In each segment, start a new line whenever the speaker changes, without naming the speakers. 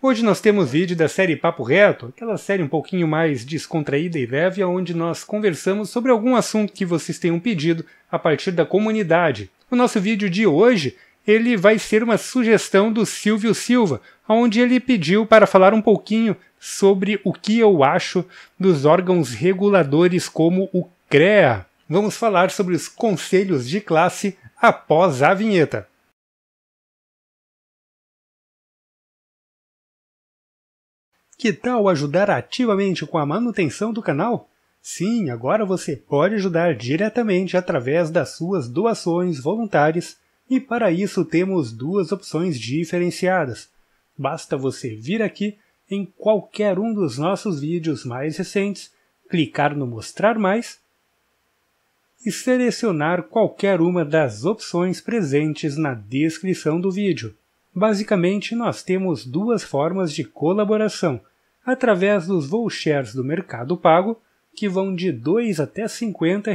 Hoje nós temos vídeo da série Papo Reto, aquela série um pouquinho mais descontraída e leve, onde nós conversamos sobre algum assunto que vocês tenham pedido a partir da comunidade. O nosso vídeo de hoje, ele vai ser uma sugestão do Silvio Silva, onde ele pediu para falar um pouquinho sobre o que eu acho dos órgãos reguladores como o CREA. Vamos falar sobre os conselhos de classe após a vinheta. Que tal ajudar ativamente com a manutenção do canal? Sim, agora você pode ajudar diretamente através das suas doações voluntárias e para isso temos duas opções diferenciadas. Basta você vir aqui em qualquer um dos nossos vídeos mais recentes, clicar no Mostrar Mais e selecionar qualquer uma das opções presentes na descrição do vídeo. Basicamente, nós temos duas formas de colaboração, através dos vouchers do Mercado Pago, que vão de R$ 2 até R$ 50,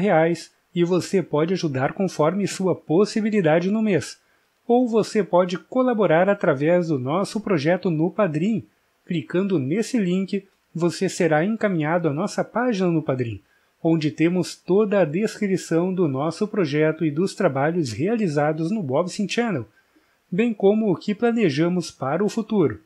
e você pode ajudar conforme sua possibilidade no mês. Ou você pode colaborar através do nosso projeto no Padrim. Clicando nesse link, você será encaminhado à nossa página no Padrim, onde temos toda a descrição do nosso projeto e dos trabalhos realizados no Bobson Channel, bem como o que planejamos para o futuro.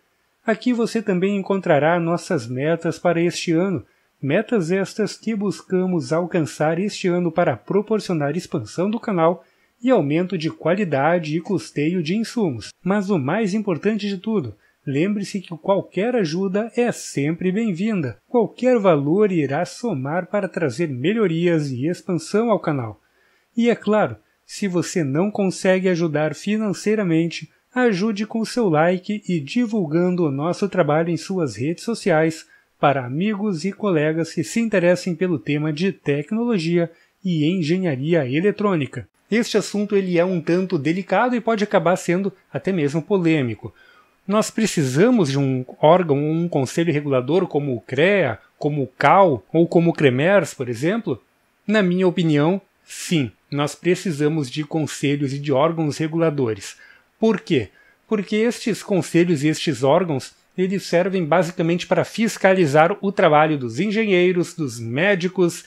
Aqui você também encontrará nossas metas para este ano, metas estas que buscamos alcançar este ano para proporcionar expansão do canal e aumento de qualidade e custeio de insumos. Mas o mais importante de tudo, lembre-se que qualquer ajuda é sempre bem-vinda. Qualquer valor irá somar para trazer melhorias e expansão ao canal. E é claro, se você não consegue ajudar financeiramente, ajude com seu like e divulgando o nosso trabalho em suas redes sociais para amigos e colegas que se interessem pelo tema de tecnologia e engenharia eletrônica. Este assunto ele é um tanto delicado e pode acabar sendo até mesmo polêmico. Nós precisamos de um órgão, um conselho regulador como o CREA, como o CAL ou como o CREMERS, por exemplo? Na minha opinião, sim, nós precisamos de conselhos e de órgãos reguladores. Por quê? Porque estes conselhos e estes órgãos eles servem basicamente para fiscalizar o trabalho dos engenheiros, dos médicos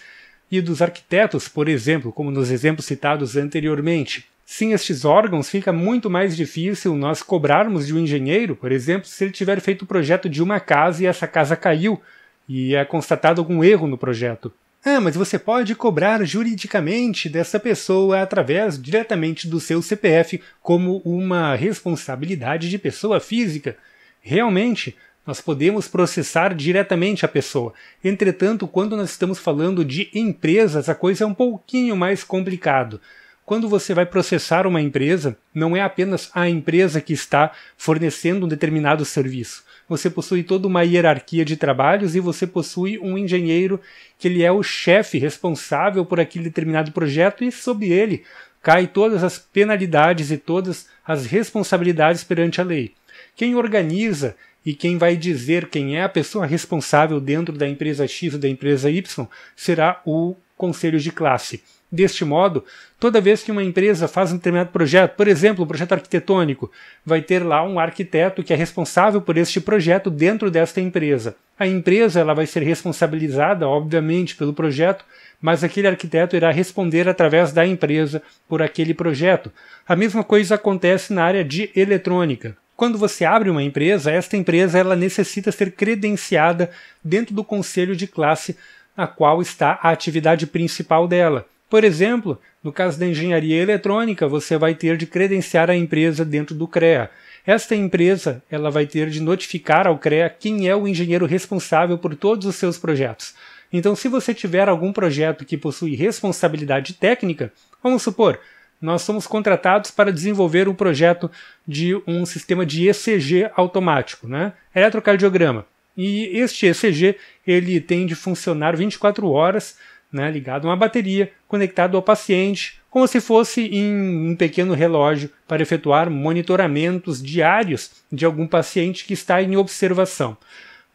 e dos arquitetos, por exemplo, como nos exemplos citados anteriormente. Sem estes órgãos, fica muito mais difícil nós cobrarmos de um engenheiro, por exemplo, se ele tiver feito o projeto de uma casa e essa casa caiu e é constatado algum erro no projeto. Ah, mas você pode cobrar juridicamente dessa pessoa através diretamente do seu CPF como uma responsabilidade de pessoa física. Realmente, nós podemos processar diretamente a pessoa. Entretanto, quando nós estamos falando de empresas, a coisa é um pouquinho mais complicado. Quando você vai processar uma empresa, não é apenas a empresa que está fornecendo um determinado serviço. Você possui toda uma hierarquia de trabalhos e você possui um engenheiro que ele é o chefe responsável por aquele determinado projeto e sobre ele cai todas as penalidades e todas as responsabilidades perante a lei. Quem organiza e quem vai dizer quem é a pessoa responsável dentro da empresa X ou da empresa Y será o conselho de classe. Deste modo, toda vez que uma empresa faz um determinado projeto, por exemplo, um projeto arquitetônico, vai ter lá um arquiteto que é responsável por este projeto dentro desta empresa. A empresa ela vai ser responsabilizada, obviamente, pelo projeto, mas aquele arquiteto irá responder através da empresa por aquele projeto. A mesma coisa acontece na área de eletrônica. Quando você abre uma empresa, esta empresa ela necessita ser credenciada dentro do conselho de classe na qual está a atividade principal dela. Por exemplo, no caso da engenharia eletrônica, você vai ter de credenciar a empresa dentro do CREA. Esta empresa ela vai ter de notificar ao CREA quem é o engenheiro responsável por todos os seus projetos. Então, se você tiver algum projeto que possui responsabilidade técnica, vamos supor, nós somos contratados para desenvolver um projeto de um sistema de ECG automático, né? Eletrocardiograma. E este ECG ele tem de funcionar 24 horas, né, ligado a uma bateria, conectado ao paciente, como se fosse em um pequeno relógio para efetuar monitoramentos diários de algum paciente que está em observação.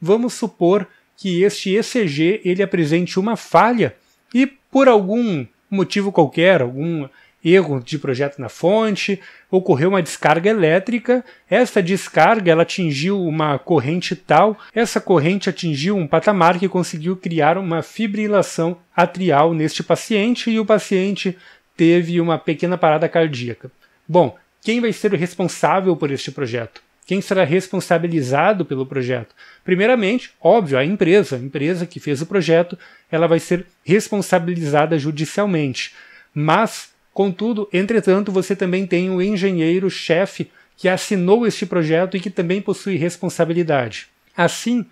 Vamos supor que este ECG ele apresente uma falha e por algum motivo qualquer, algum erro de projeto na fonte, ocorreu uma descarga elétrica, essa descarga ela atingiu uma corrente tal, essa corrente atingiu um patamar que conseguiu criar uma fibrilação atrial neste paciente e o paciente teve uma pequena parada cardíaca. Bom, quem vai ser o responsável por este projeto? Quem será responsabilizado pelo projeto? Primeiramente, óbvio, a empresa que fez o projeto, ela vai ser responsabilizada judicialmente. Mas, contudo, entretanto, você também tem o engenheiro-chefe que assinou este projeto e que também possui responsabilidade. Assim,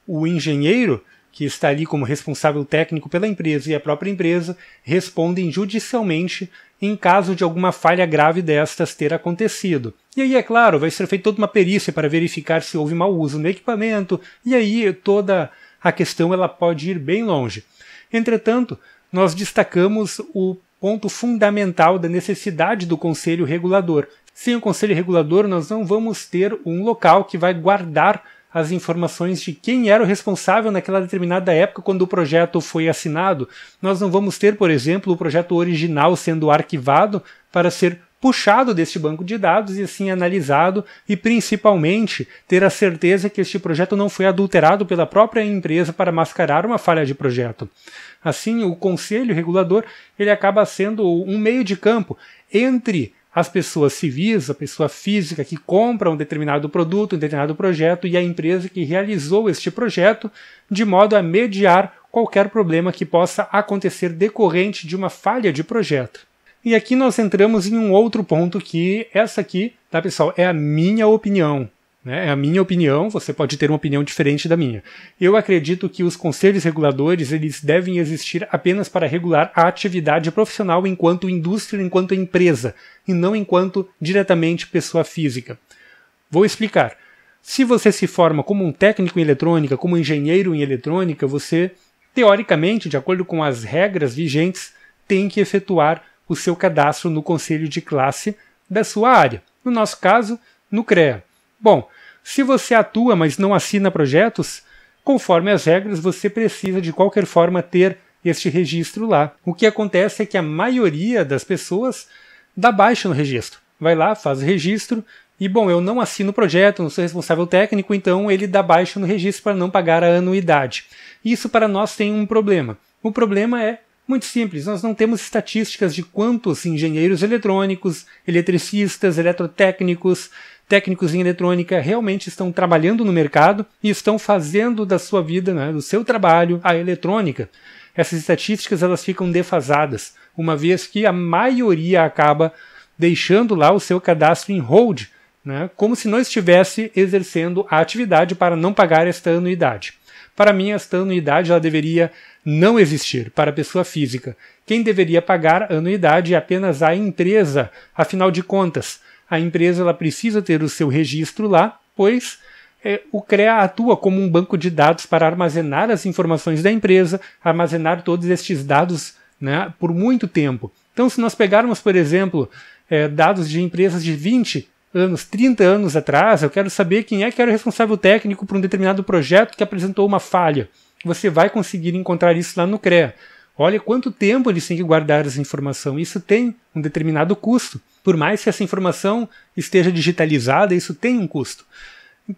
o engenheiro, que está ali como responsável técnico pela empresa e a própria empresa, respondem judicialmente em caso de alguma falha grave destas ter acontecido. E aí, é claro, vai ser feita toda uma perícia para verificar se houve mau uso no equipamento, e aí toda a questão ela pode ir bem longe. Entretanto, nós destacamos o ponto fundamental da necessidade do Conselho Regulador. Sem o Conselho Regulador, nós não vamos ter um local que vai guardar as informações de quem era o responsável naquela determinada época quando o projeto foi assinado. Nós não vamos ter, por exemplo, o projeto original sendo arquivado para ser puxado deste banco de dados e assim analisado e principalmente ter a certeza que este projeto não foi adulterado pela própria empresa para mascarar uma falha de projeto. Assim, o Conselho Regulador ele acaba sendo um meio de campo entre as pessoas civis, a pessoa física que compra um determinado produto, um determinado projeto e a empresa que realizou este projeto, de modo a mediar qualquer problema que possa acontecer decorrente de uma falha de projeto. E aqui nós entramos em um outro ponto que essa aqui, tá pessoal, é a minha opinião. É a minha opinião, você pode ter uma opinião diferente da minha. Eu acredito que os conselhos reguladores eles devem existir apenas para regular a atividade profissional enquanto indústria, enquanto empresa, e não enquanto diretamente pessoa física. Vou explicar. Se você se forma como um técnico em eletrônica, como engenheiro em eletrônica, você, teoricamente, de acordo com as regras vigentes, tem que efetuar o seu cadastro no conselho de classe da sua área. No nosso caso, no CREA. Bom, se você atua, mas não assina projetos, conforme as regras, você precisa de qualquer forma ter este registro lá. O que acontece é que a maioria das pessoas dá baixa no registro. Vai lá, faz o registro e, bom, eu não assino o projeto, não sou responsável técnico, então ele dá baixa no registro para não pagar a anuidade. Isso para nós tem um problema. O problema é muito simples, nós não temos estatísticas de quantos engenheiros eletrônicos, eletricistas, eletrotécnicos, técnicos em eletrônica realmente estão trabalhando no mercado e estão fazendo da sua vida, né, do seu trabalho, a eletrônica. Essas estatísticas elas ficam defasadas, uma vez que a maioria acaba deixando lá o seu cadastro em hold, né, como se não estivesse exercendo a atividade para não pagar esta anuidade. Para mim, esta anuidade ela deveria não existir para a pessoa física. Quem deveria pagar a anuidade é apenas a empresa, afinal de contas. A empresa ela precisa ter o seu registro lá, pois o CREA atua como um banco de dados para armazenar as informações da empresa, armazenar todos estes dados, né, por muito tempo. Então, se nós pegarmos, por exemplo, dados de empresas de 20 anos, 30 anos atrás, eu quero saber quem é que era o responsável técnico por um determinado projeto que apresentou uma falha. Você vai conseguir encontrar isso lá no CREA. Olha quanto tempo eles têm que guardar essa informação. Isso tem um determinado custo. Por mais que essa informação esteja digitalizada, isso tem um custo.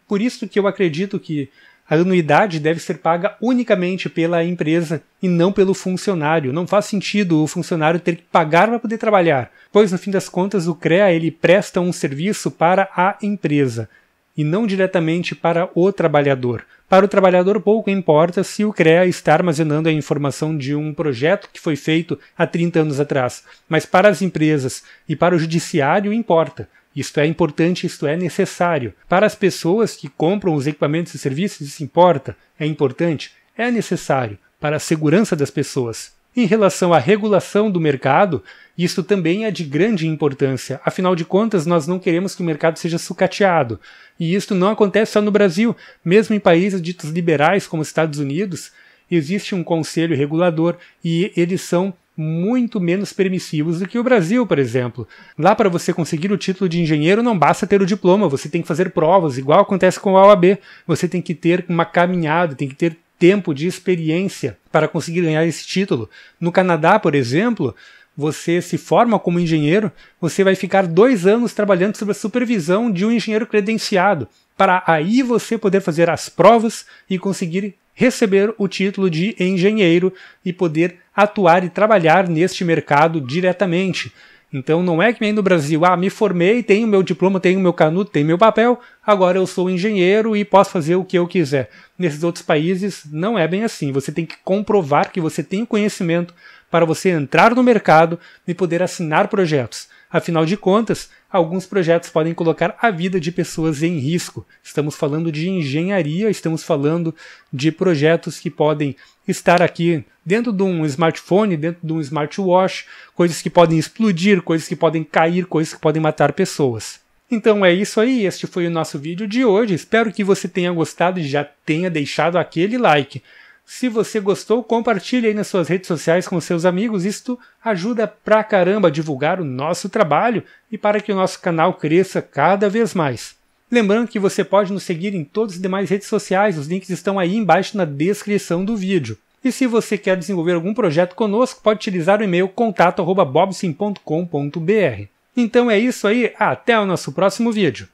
Por isso que eu acredito que a anuidade deve ser paga unicamente pela empresa e não pelo funcionário. Não faz sentido o funcionário ter que pagar para poder trabalhar, pois no fim das contas o CREA ele presta um serviço para a empresa e não diretamente para o trabalhador. Para o trabalhador pouco importa se o CREA está armazenando a informação de um projeto que foi feito há 30 anos atrás, mas para as empresas e para o judiciário importa. Isto é importante, isto é necessário. Para as pessoas que compram os equipamentos e serviços, isso importa, é importante, é necessário para a segurança das pessoas. Em relação à regulação do mercado, isso também é de grande importância. Afinal de contas, nós não queremos que o mercado seja sucateado. E isso não acontece só no Brasil. Mesmo em países ditos liberais, como os Estados Unidos, existe um conselho regulador e eles são muito menos permissivos do que o Brasil, por exemplo. Lá, para você conseguir o título de engenheiro, não basta ter o diploma, você tem que fazer provas, igual acontece com a OAB. Você tem que ter uma caminhada, tem que ter tempo de experiência para conseguir ganhar esse título. No Canadá, por exemplo, você se forma como engenheiro, você vai ficar 2 anos trabalhando sob a supervisão de um engenheiro credenciado, para aí você poder fazer as provas e conseguir receber o título de engenheiro e poder atuar e trabalhar neste mercado diretamente. Então não é que nem no Brasil, me formei, tenho meu diploma, tenho meu canudo, tenho meu papel, agora eu sou engenheiro e posso fazer o que eu quiser. Nesses outros países não é bem assim, você tem que comprovar que você tem o conhecimento para você entrar no mercado e poder assinar projetos. Afinal de contas, alguns projetos podem colocar a vida de pessoas em risco. Estamos falando de engenharia, estamos falando de projetos que podem estar aqui dentro de um smartphone, dentro de um smartwatch, coisas que podem explodir, coisas que podem cair, coisas que podem matar pessoas. Então é isso aí, este foi o nosso vídeo de hoje. Espero que você tenha gostado e já tenha deixado aquele like. Se você gostou, compartilhe aí nas suas redes sociais com seus amigos. Isto ajuda pra caramba a divulgar o nosso trabalho e para que o nosso canal cresça cada vez mais. Lembrando que você pode nos seguir em todas as demais redes sociais, os links estão aí embaixo na descrição do vídeo. E se você quer desenvolver algum projeto conosco, pode utilizar o e-mail contato@bobsim.com.br. Então é isso aí, até o nosso próximo vídeo.